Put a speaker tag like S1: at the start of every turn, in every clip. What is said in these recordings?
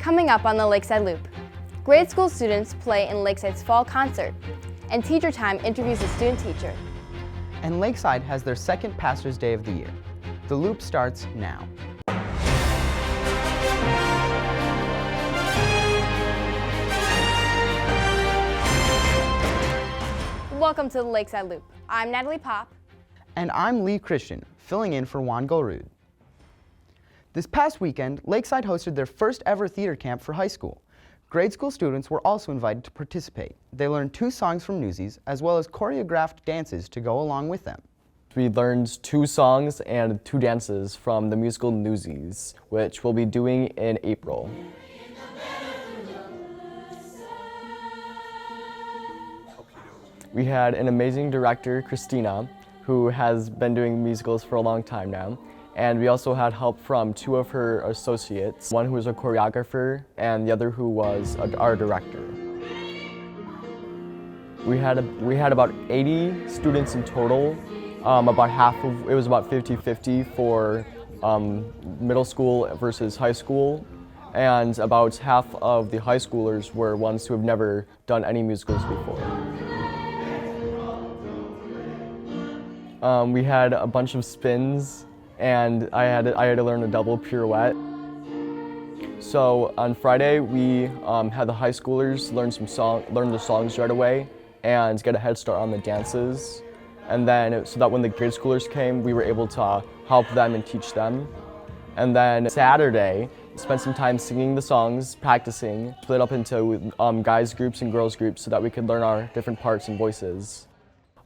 S1: Coming up on the Lakeside Loop, grade school students play in Lakeside's fall concert, and Teacher Time interviews a student teacher.
S2: And Lakeside has their second Pastor's Day of the year. The Loop starts now.
S1: Welcome to the Lakeside Loop. I'm Natalie Pop.
S2: And I'm Lee Christian, filling in for Juan Golrud. This past weekend, Lakeside hosted their first ever theater camp for high school. Grade school students were also invited to participate. They learned 2 songs from Newsies, as well as choreographed dances to go along with them.
S3: We learned 2 songs and 2 dances from the musical Newsies, which we'll be doing in April. We had an amazing director, Christina, who has been doing musicals for a long time now. And we also had help from 2 of her associates, one who was a choreographer and the other who was our director. We had about 80 students in total. About half of it was about 50-50 for middle school versus high school, and about half of the high schoolers were ones who have never done any musicals before. We had a bunch of spins, and I had to learn a double pirouette. So on Friday, we had the high schoolers learn the songs right away and get a head start on the dances. And then, so that when the grade schoolers came, we were able to help them and teach them. And then Saturday, spent some time singing the songs, practicing, split up into guys groups and girls groups so that we could learn our different parts and voices.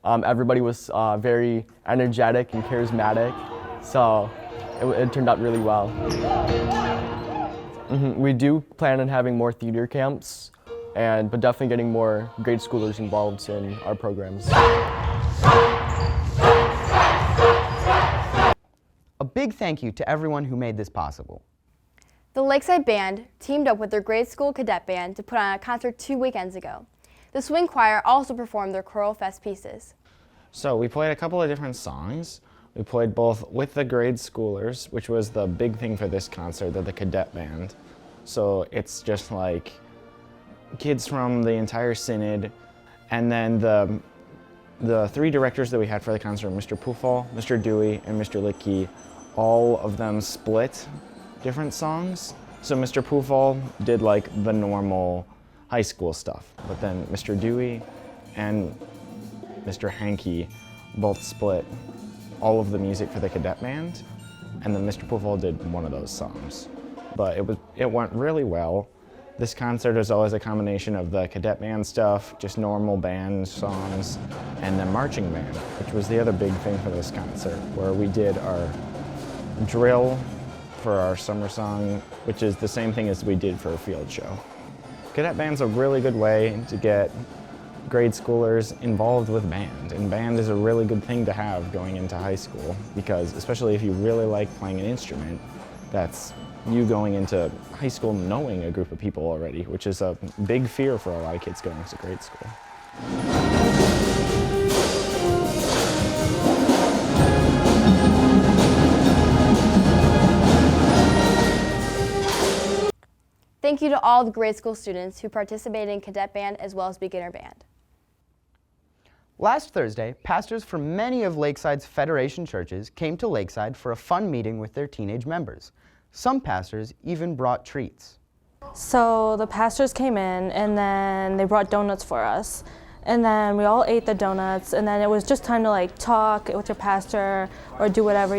S3: Everybody was very energetic and charismatic. So it turned out really well. We do plan on having more theater camps, but definitely getting more grade schoolers involved in our programs.
S2: A big thank you to everyone who made this possible.
S1: The Lakeside Band teamed up with their grade school cadet band to put on a concert 2 weekends ago. The swing choir also performed their Choral Fest pieces.
S4: So we played a couple of different songs. We played both with the grade schoolers, which was the big thing for this concert, the cadet band. So it's just like kids from the entire synod, and then the 3 directors that we had for the concert, Mr. Pufall, Mr. Dewey, and Mr. Licky, all of them split different songs. So Mr. Pufall did like the normal high school stuff, but then Mr. Dewey and Mr. Hankey both split all of the music for the cadet band, and then Mr. Pufall did one of those songs. But it went really well. This concert is always a combination of the cadet band stuff, just normal band songs, and then marching band, which was the other big thing for this concert, where we did our drill for our summer song, which is the same thing as we did for a field show. Cadet band's a really good way to get grade schoolers involved with band, and band is a really good thing to have going into high school, because especially if you really like playing an instrument, that's you going into high school knowing a group of people already, which is a big fear for a lot of kids going to grade school.
S1: Thank you to all the grade school students who participated in cadet band as well as beginner band.
S2: Last Thursday, pastors from many of Lakeside's Federation churches came to Lakeside for a fun meeting with their teenage members. Some pastors even brought treats.
S5: So the pastors came in and then they brought donuts for us. And then we all ate the donuts, and then it was just time to like talk with your pastor or do whatever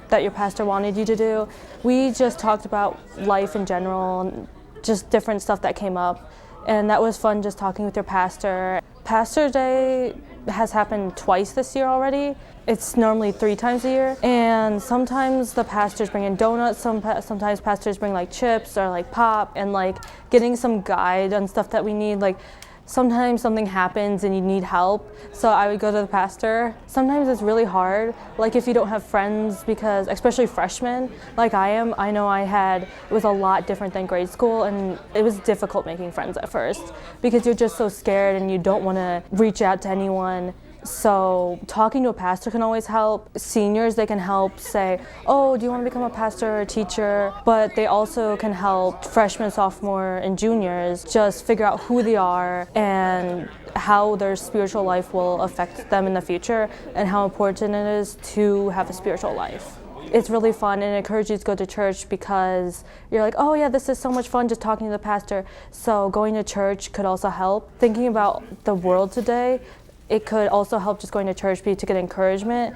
S5: that your pastor wanted you to do. We just talked about life in general and just different stuff that came up. And that was fun, just talking with your pastor. Pastor Day has happened twice this year already. It's normally 3 times a year. And sometimes the pastors bring in donuts, sometimes pastors bring like chips or like pop, and like getting some guide on stuff that we need. Like sometimes something happens and you need help, so I would go to the pastor. Sometimes it's really hard, like if you don't have friends, because especially freshmen, like I am, I know it was a lot different than grade school, and it was difficult making friends at first because you're just so scared and you don't want to reach out to anyone. So talking to a pastor can always help. Seniors, they can help say, oh, do you want to become a pastor or a teacher? But they also can help freshmen, sophomore, and juniors just figure out who they are and how their spiritual life will affect them in the future and how important it is to have a spiritual life. It's really fun and it encourages you to go to church because you're like, oh yeah, this is so much fun just talking to the pastor. So going to church could also help. Thinking about the world today, it could also help just going to church to get encouragement.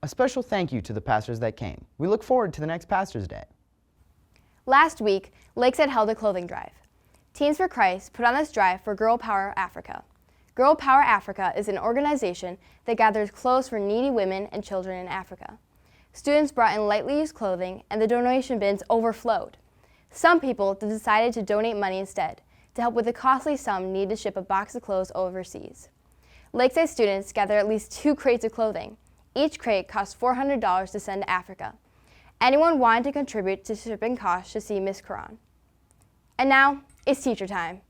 S2: A special thank you to the pastors that came. We look forward to the next Pastor's Day.
S1: Last week, Lakeside held a clothing drive. Teens for Christ put on this drive for Girl Power Africa. Girl Power Africa is an organization that gathers clothes for needy women and children in Africa. Students brought in lightly used clothing and the donation bins overflowed. Some people decided to donate money instead to help with the costly sum needed to ship a box of clothes overseas. Lakeside students gathered at least 2 crates of clothing. Each crate cost $400 to send to Africa. Anyone wanting to contribute to shipping costs should see Miss Karan. And now, it's teacher time.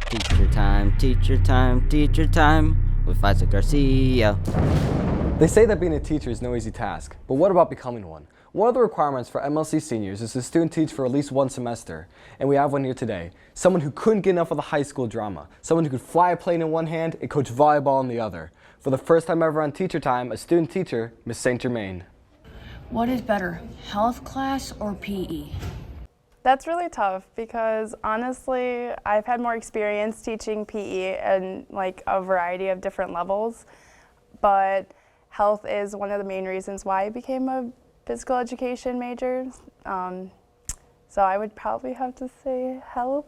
S6: Teacher time, teacher time, teacher time with Isaac Garcia.
S7: They say that being a teacher is no easy task, but what about becoming one? One of the requirements for MLC seniors is to student teach for at least 1 semester, and we have one here today. Someone who couldn't get enough of the high school drama, someone who could fly a plane in one hand and coach volleyball in the other. For the first time ever on Teacher Time, a student teacher, Miss St. Germain.
S8: What is better, health class or PE?
S9: That's really tough because honestly, I've had more experience teaching PE and like a variety of different levels, but health is one of the main reasons why I became a physical education major. So I would probably have to say health.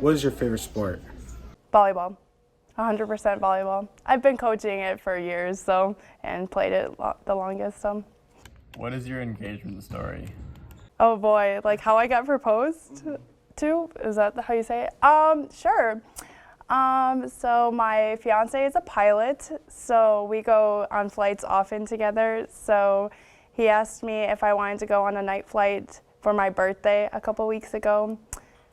S10: What is your favorite sport?
S9: Volleyball, 100% volleyball. I've been coaching it for years, and played it the longest.
S11: What is your engagement story?
S9: Oh boy, like how I got proposed to? Is that how you say it? Sure. So my fiance is a pilot, so we go on flights often together. So he asked me if I wanted to go on a night flight for my birthday a couple weeks ago,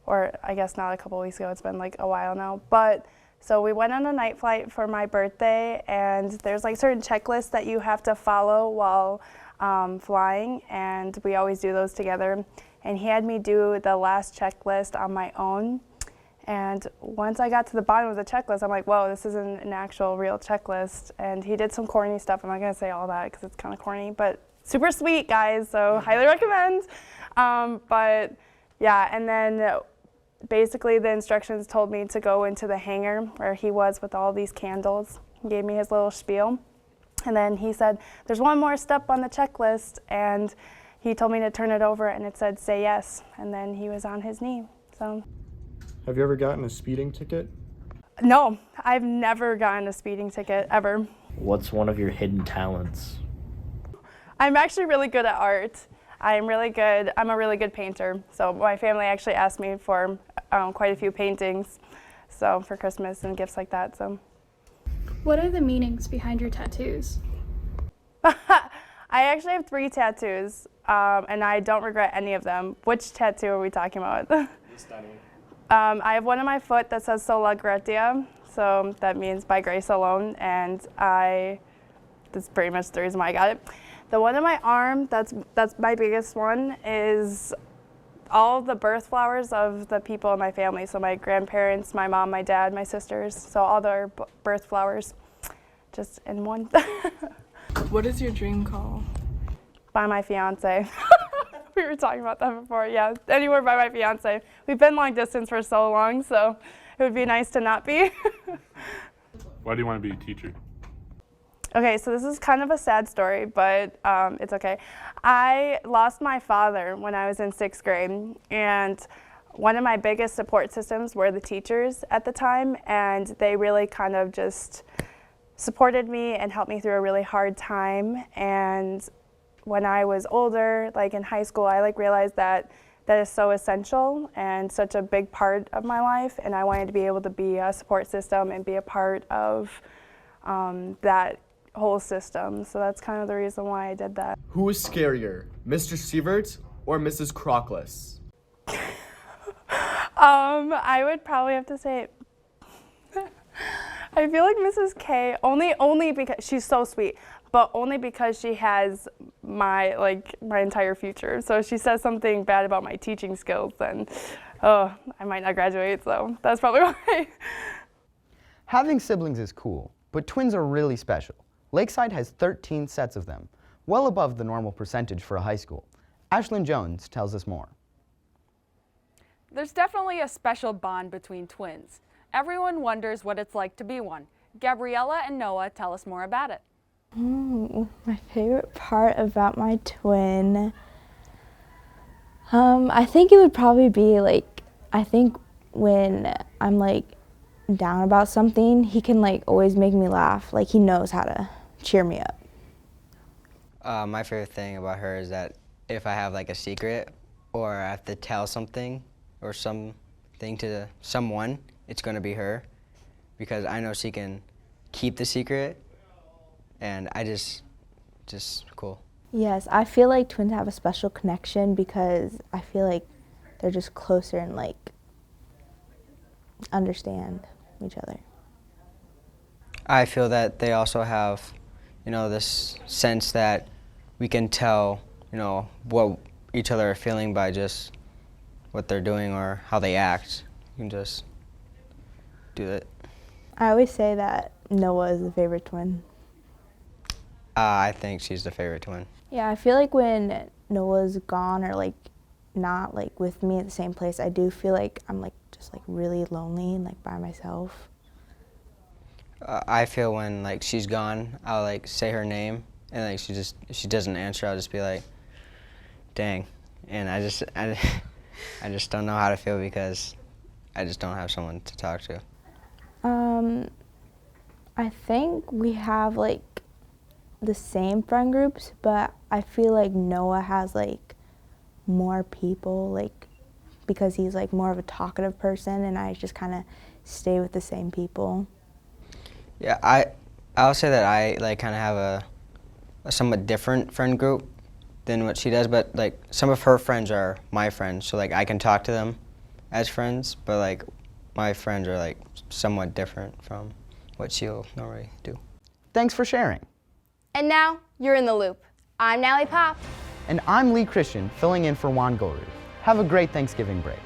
S9: or I guess not a couple weeks ago, it's been like a while now. But so we went on a night flight for my birthday, and there's like certain checklists that you have to follow while flying, and we always do those together. And he had me do the last checklist on my own. And once I got to the bottom of the checklist, I'm like, whoa, this isn't an actual real checklist. And he did some corny stuff. I'm not gonna say all that because it's kind of corny, but super sweet, guys, so highly recommend. But yeah, and then basically the instructions told me to go into the hangar where he was with all these candles. He gave me his little spiel. And then he said, there's one more step on the checklist, and he told me to turn it over, and it said, say yes. And then he was on his knee, so.
S10: Have you ever gotten a speeding ticket?
S9: No, I've never gotten a speeding ticket, ever.
S11: What's one of your hidden talents?
S9: I'm actually really good at art. I'm a really good painter. So my family actually asked me for quite a few paintings, so for Christmas and gifts like that, so.
S12: What are the meanings behind your tattoos?
S9: I actually have 3 tattoos, and I don't regret any of them. Which tattoo are we talking about? I have one on my foot that says Sola Gratia, so that means by grace alone, and that's pretty much the reason why I got it. The one on my arm, that's my biggest one, is all the birth flowers of the people in my family. So my grandparents, my mom, my dad, my sisters, so all their birth flowers, just in one.
S12: What is your dream call?
S9: By my fiance. We were talking about that before, yeah. Anywhere by my fiance. We've been long distance for so long, so it would be nice to not be.
S13: Why do you want to be a teacher?
S9: Okay, so this is kind of a sad story, but it's okay. I lost my father when I was in 6th grade, and one of my biggest support systems were the teachers at the time, and they really kind of just supported me and helped me through a really hard time. And when I was older, like in high school, I realized that that is so essential and such a big part of my life, and I wanted to be able to be a support system and be a part of that whole system. So that's kind of the reason why I did that.
S3: Who is scarier, Mr. Sievert or Mrs. Crockless?
S9: I would probably have to say I feel like Mrs. K only because she's so sweet, but only because she has my entire future. So if she says something bad about my teaching skills, then I might not graduate. So that's probably why.
S2: Having siblings is cool, but twins are really special. Lakeside has 13 sets of them, well above the normal percentage for a high school. Ashlyn Jones tells us more.
S14: There's definitely a special bond between twins. Everyone wonders what it's like to be one. Gabriella and Noah tell us more about it.
S15: My favorite part about my twin, I think it would probably be I think when I'm down about something, he can always make me laugh. He knows how to cheer me up.
S6: My favorite thing about her is that if I have a secret or I have to tell something or something to someone, it's going to be her, because I know she can keep the secret, and I just cool.
S15: Yes, I feel like twins have a special connection because I feel like they're just closer and understand each other.
S6: I feel that they also have, this sense that we can tell, what each other are feeling by just what they're doing or how they act. You can just do it.
S15: I always say that Noah is the favorite twin.
S6: I think she's the favorite twin.
S15: Yeah, I feel like when Noah's gone or not with me at the same place, I do feel like I'm just really lonely and by myself.
S6: I feel when she's gone, I'll say her name, and if she doesn't answer, I'll just be like, dang, and I just don't know how to feel because I just don't have someone to talk to.
S15: I think we have the same friend groups, but I feel like Noah has more people because he's more of a talkative person, and I just kind of stay with the same people.
S6: Yeah, I'll say that I kind of have a somewhat different friend group than what she does, but some of her friends are my friends, so I can talk to them as friends, but my friends are somewhat different from what she'll normally do.
S2: Thanks for sharing.
S1: And now, you're in the loop. I'm Natalie Pop.
S2: And I'm Lee Christian, filling in for Juan Goru. Have a great Thanksgiving break.